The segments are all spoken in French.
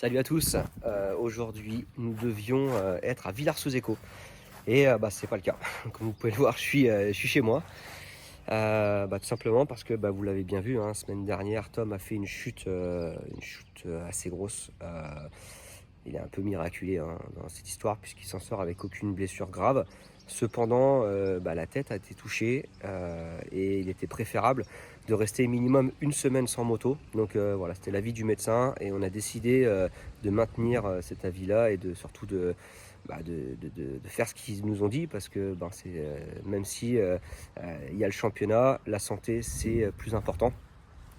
Salut à tous, aujourd'hui nous devions être à Villars-sous-Échos et c'est pas le cas. Comme vous pouvez le voir, je suis chez moi, tout simplement parce que vous l'avez bien vu, semaine dernière Tom a fait une chute assez grosse. Il est un peu miraculé dans cette histoire puisqu'il s'en sort avec aucune blessure grave. Cependant, la tête a été touchée et il était préférable de rester minimum une semaine sans moto. Donc voilà, c'était l'avis du médecin et on a décidé de maintenir cet avis-là et surtout de faire ce qu'ils nous ont dit parce que même si il y a le championnat, la santé c'est plus important.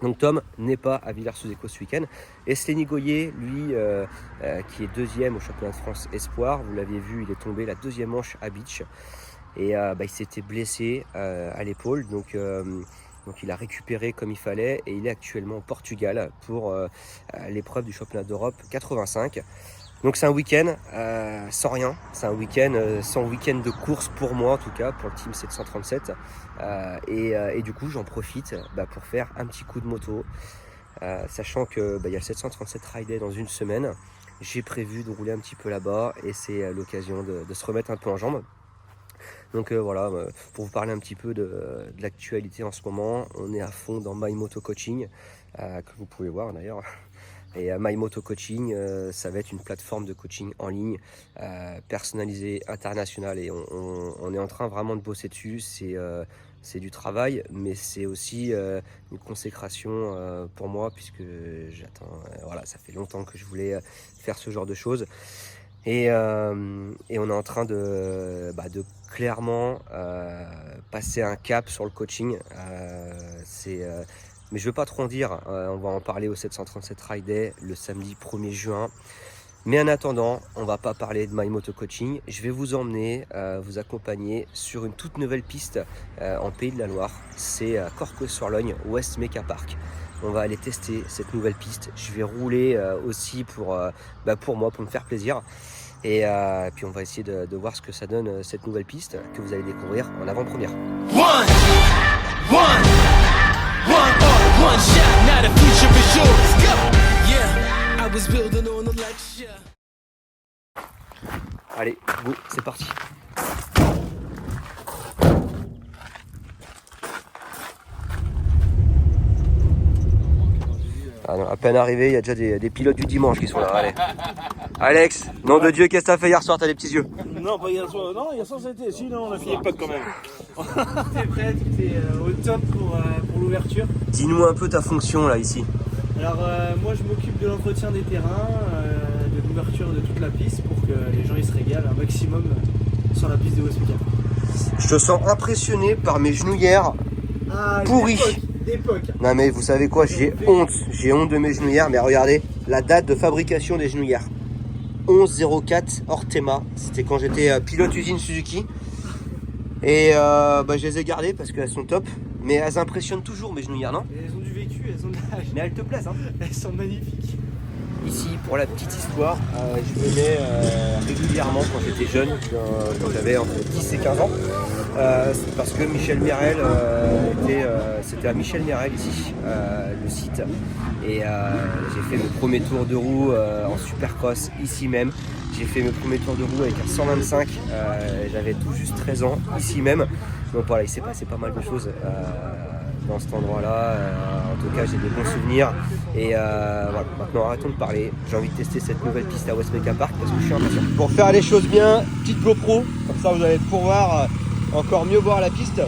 Donc Tom n'est pas à Villars-sous-Échos ce week-end. Et Slény Goyer, lui, qui est deuxième au championnat de France Espoir, vous l'aviez vu, il est tombé la deuxième manche à Beach. Et il s'était blessé à l'épaule. Donc il a récupéré comme il fallait. Et il est actuellement au Portugal pour l'épreuve du championnat d'Europe 85. Donc c'est un week-end sans rien, c'est un week-end sans week-end de course pour moi en tout cas, pour le team 737. Et du coup j'en profite pour faire un petit coup de moto, sachant que y a le 737 Ride Day dans une semaine. J'ai prévu de rouler un petit peu là-bas et c'est l'occasion de se remettre un peu en jambes. Donc voilà, pour vous parler un petit peu de l'actualité en ce moment, on est à fond dans My Moto Coaching, que vous pouvez voir d'ailleurs. Et My Moto Coaching, ça va être une plateforme de coaching en ligne, personnalisée, internationale. Et on est en train vraiment de bosser dessus. C'est du travail, mais c'est aussi une consécration pour moi, puisque j'attends. Ça fait longtemps que je voulais faire ce genre de choses. Et on est en train de clairement passer un cap sur le coaching. Mais je ne veux pas trop en dire, on va en parler au 737 Ride Day le samedi 1er juin. Mais en attendant, on ne va pas parler de My Moto Coaching. Je vais vous emmener, vous accompagner sur une toute nouvelle piste en Pays de la Loire. C'est à Corcos-sur-Logne, West Meca Park. On va aller tester cette nouvelle piste. Je vais rouler aussi pour moi, pour me faire plaisir. Et puis on va essayer de voir ce que ça donne cette nouvelle piste que vous allez découvrir en avant-première. One shot, now the future is yours. Go! Yeah, I was building on a lecture. Allez, go, c'est parti. Ah non, à peine arrivé, il y a déjà des pilotes du dimanche qui sont là. Allez. Alex, nom de Dieu, qu'est-ce que t'as fait hier soir? T'as des petits yeux? Non, pas hier soir. Non, hier soir c'était. Sinon, on a fini pote quand même. T'es prêt? T'es au top pour l'ouverture? Dis-nous un peu ta fonction là ici. Alors moi je m'occupe de l'entretien des terrains, de l'ouverture de toute la piste pour que les gens ils se régalent un maximum sur la piste de West Meca. Je te sens impressionné par mes genouillères pourries. D'époque. Non mais vous savez quoi, j'ai honte de mes genouillères, mais regardez la date de fabrication des genouillères. 11-04 Ortema, c'était quand j'étais pilote usine Suzuki. Et je les ai gardées parce qu'elles sont top, mais elles impressionnent toujours mes genouillères, non? Et elles ont du vécu, elles ont de l'âge. Mais elles te plaisent, hein? Elles sont magnifiques. Ici, pour la petite histoire, je venais régulièrement quand j'étais jeune, quand j'avais entre 10 et 15 ans. C'est parce que Michel Mirel c'était à Michel Mirel ici, le site. Et j'ai fait mes premiers tours de roue en supercross ici même. J'ai fait mes premiers tours de roue avec un 125, j'avais tout juste 13 ans ici même. Donc voilà, il s'est passé pas mal de choses dans cet endroit-là. En tout cas, j'ai des bons souvenirs. Et voilà, maintenant arrêtons de parler. J'ai envie de tester cette nouvelle piste à West Meca Park parce que je suis impatient. Pour faire les choses bien, petite GoPro, comme ça vous allez pouvoir encore mieux voir la piste.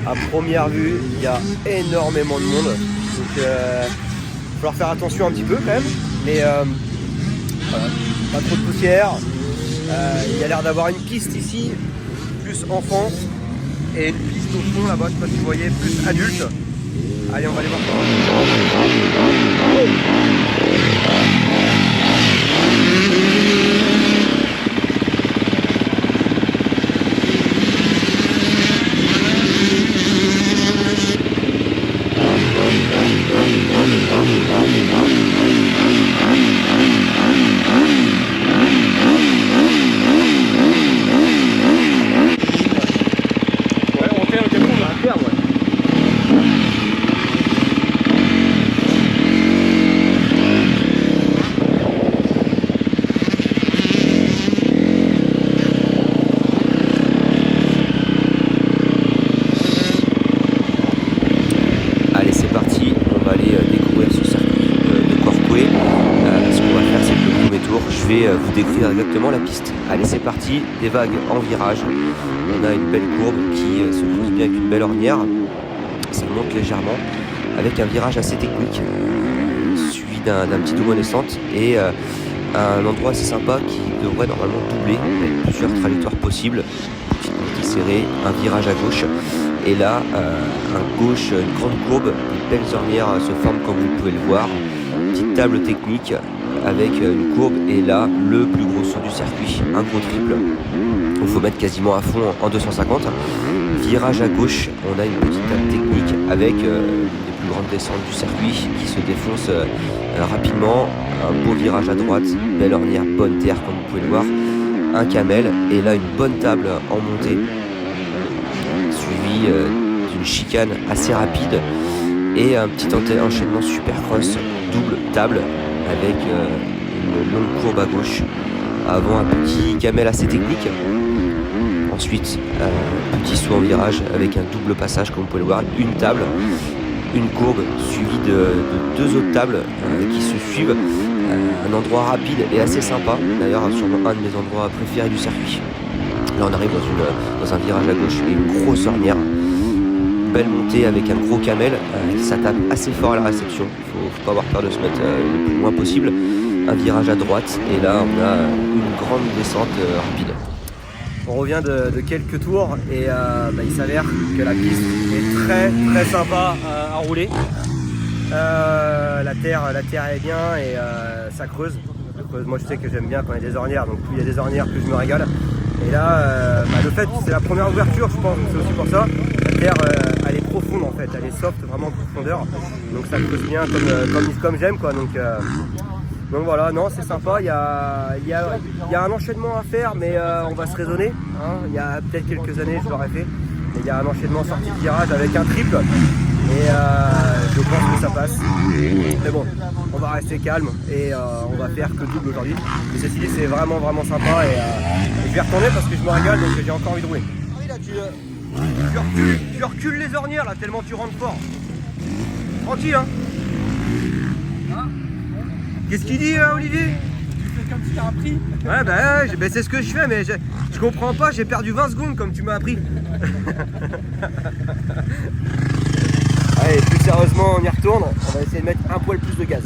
À première vue, il y a énormément de monde. Donc il va falloir faire attention un petit peu quand même. Mais voilà, pas trop de poussière. Il y a l'air d'avoir une piste ici, plus enfant, et une piste au fond là-bas, je sais pas si vous voyez, plus adulte. Allez, on va aller voir ça. vais vous décrire exactement la piste. Allez, c'est parti, des vagues en virage. On a une belle courbe qui se creuse bien avec une belle ornière. Ça monte légèrement avec un virage assez technique, suivi d'un petit doublement descente et un endroit assez sympa qui devrait normalement doubler avec plusieurs trajectoires possibles. Petite montée serrée, un virage à gauche et là à gauche une grande courbe, de belles ornières se forment comme vous pouvez le voir. Petite table technique avec une courbe et là le plus gros saut du circuit, un gros triple. Il faut mettre quasiment à fond en 250. Virage à gauche, on a une petite table technique avec les plus grandes descentes du circuit qui se défoncent rapidement. Un beau virage à droite, belle ornière, bonne terre comme vous pouvez le voir. Un camel et là une bonne table en montée, suivi d'une chicane assez rapide et un petit enchaînement supercross, double table avec une longue courbe à gauche avant un petit camel assez technique. Ensuite, petit saut en virage avec un double passage comme vous pouvez le voir, une table, une courbe suivie de deux autres tables qui se suivent. Un endroit rapide et assez sympa, d'ailleurs sûrement un de mes endroits préférés du circuit. Là on arrive dans un virage à gauche et une grosse ornière. Belle montée avec un gros camel, ça tape assez fort à la réception, faut pas avoir peur de se mettre le plus loin possible. Un virage à droite et là on a une grande descente rapide. On revient de quelques tours et il s'avère que la piste est très très sympa à rouler. La terre est bien et ça creuse. Moi je sais que j'aime bien quand il y a des ornières, donc plus il y a des ornières plus je me régale. Et là le fait que c'est la première ouverture, je pense que c'est aussi pour ça. La terre elle est profonde en fait, elle est soft, vraiment de profondeur. Donc ça creuse bien comme j'aime quoi. Donc voilà, non c'est sympa, il y a un enchaînement à faire mais on va se raisonner. Hein. Il y a peut-être quelques années je l'aurais fait. Mais il y a un enchaînement sortie de virage avec un triple. Et je pense que ça passe. Mais bon, on va rester calme et on va faire que double aujourd'hui. Mais cette idée c'est vraiment sympa et je vais retourner parce que je me régale donc j'ai encore envie de rouler. Ah oui là tu recules les ornières là tellement tu rentres fort. Tranquille hein. Qu'est-ce qu'il dit Olivier? Tu fais comme si t'as appris. Ouais c'est ce que je fais mais je comprends pas, j'ai perdu 20 secondes comme tu m'as appris. Allez, plus sérieusement, on y retourne. On va essayer de mettre un poil plus de gaz.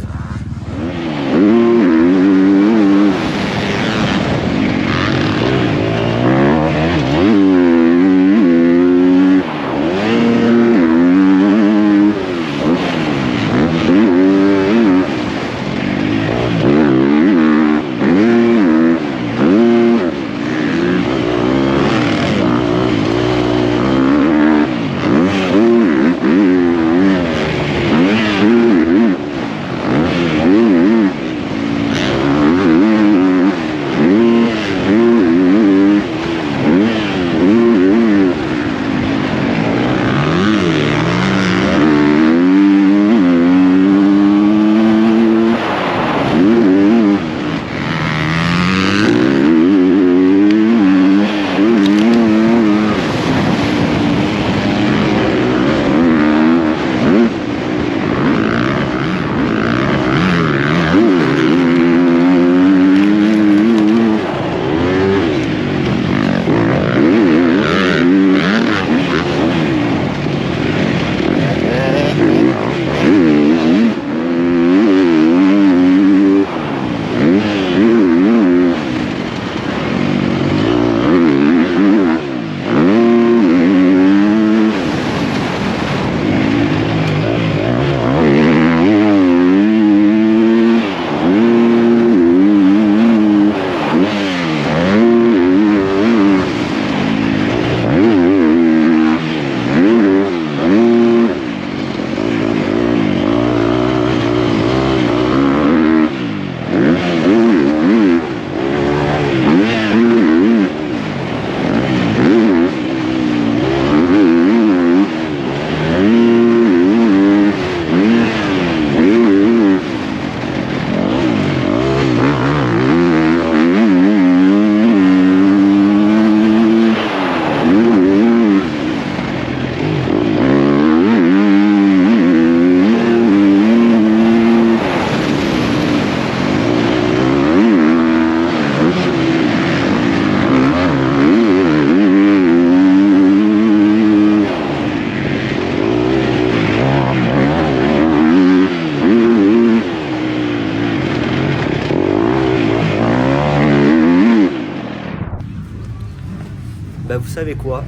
savez quoi,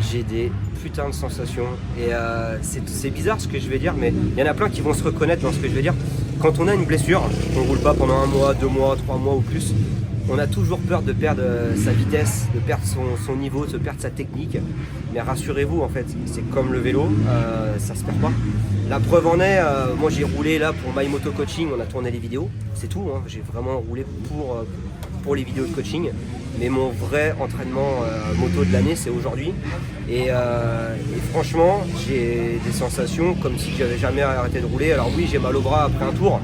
j'ai des putains de sensations et c'est bizarre ce que je vais dire, mais il y en a plein qui vont se reconnaître dans ce que je vais dire. Quand on a une blessure, on roule pas pendant 1 mois, 2 mois, 3 mois ou plus, on a toujours peur de perdre sa vitesse, de perdre son niveau, de perdre sa technique. Mais rassurez-vous, en fait, c'est comme le vélo, ça se perd pas. La preuve en est, moi j'ai roulé là pour My Moto Coaching, on a tourné les vidéos, c'est tout, hein. J'ai vraiment roulé pour les vidéos de coaching. Mais mon vrai entraînement moto de l'année, c'est aujourd'hui. Et franchement, j'ai des sensations comme si j'avais jamais arrêté de rouler. Alors oui, j'ai mal au bras après un tour,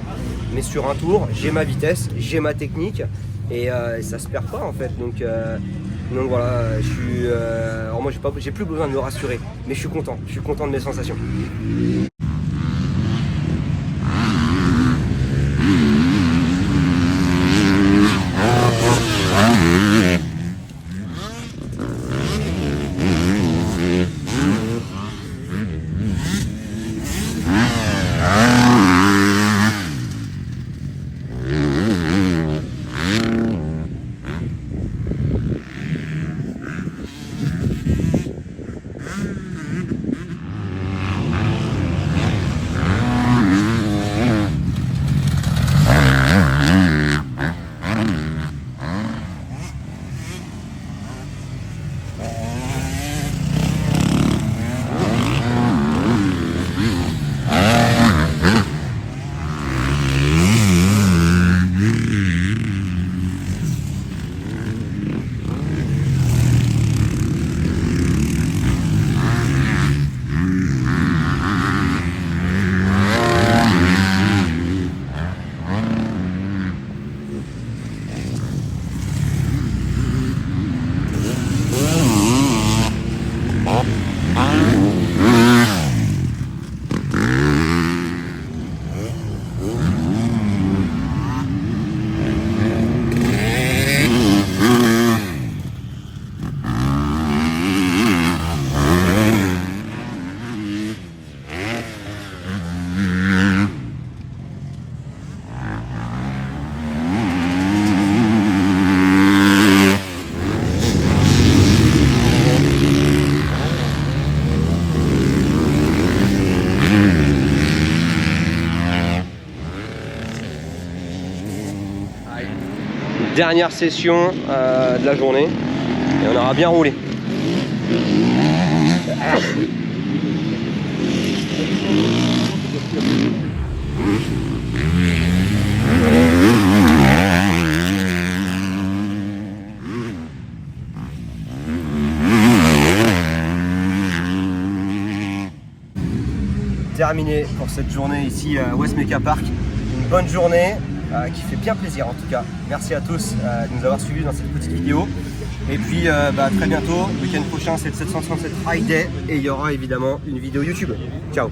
mais sur un tour, j'ai ma vitesse, j'ai ma technique et ça se perd pas en fait. Donc voilà, je suis. Alors moi, j'ai plus besoin de me rassurer, mais je suis content de mes sensations. Dernière session de la journée et on aura bien roulé. Terminé pour cette journée ici à West Meka Park. Une bonne journée. Qui fait bien plaisir en tout cas. Merci à tous de nous avoir suivis dans cette petite vidéo. Et puis très bientôt, le week-end prochain c'est le 737 Ride Day et il y aura évidemment une vidéo YouTube. Ciao.